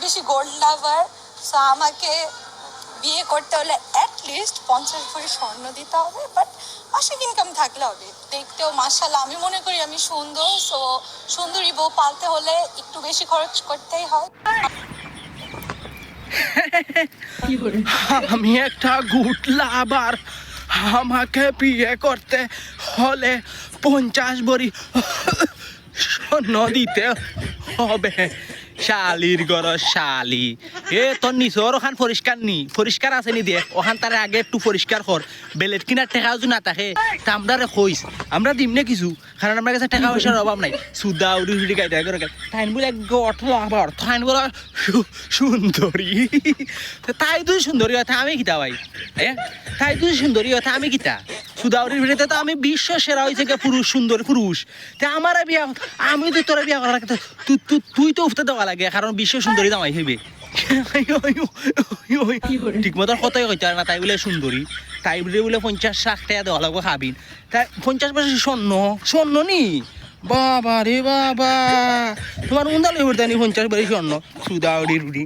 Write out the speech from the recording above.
বেশি গোল্ড লাভার। সো আমাকে বিয়ে করতে হলে অ্যাটলিস্ট 50 ভরি স্বর্ণ দিতে হবে, বাট মাসিক ইনকাম থাকলে হবে। দেখতেও মাশাআল্লাহ আমি মনে করি আমি সুন্দর, সো সুন্দরী বউ পালতে হলে একটু বেশি খরচ করতেই হয়। আমি একটা গুড লাভার, আমাকে বিয়ে করতে হলে 50 ভরি স্বর্ণ দিতে হবে। শালির গর শালি, এ তোর নিচর ওখান পরিষ্কার নি, পরিষ্কার আছে নি দেখ ওখান তার আগে একটু পরিষ্কার কর। বেলেট কিনার টেকা যদি না থাকে তা আমরা রে কইস, আমরা দিম না কিছু, কারণ আমার কাছে টাকা পয়সার অভাব নাই। সুদা উড়ি উড়ি গাইতে করে তাইন বলে অর্থ লাভার, তাইন বলে সুন্দরী। তাই তুই সুন্দরী কথা আমি কিতা ভাই, তাই তুই সুন্দরী কথা আমি কিতা? সুদাউরির ভিতরে তো আমি বিশ্ব সেরা হয়েছে গে পুরুষ, সুন্দর পুরুষ। তা আমার বিয়া, আমি তো তোরা বিয়া করার তুই তো উঠতে দেওয়া লাগে, কারণ বিশ্ব সুন্দরী দামাই হইবে। ঠিক মতো কতই কইতে না, তাই বলে সুন্দরী, তাই বলে 50 লাখ টাকা দেওয়া লাগবে খাবিন। তাই 50 বছর স্বর্ণ, স্বর্ণ নি বাবা রে বাবা, তোমার উন্দালে উঠতে নি 50 বাড়ি স্বর্ণ। সুদাউরির রুড়ি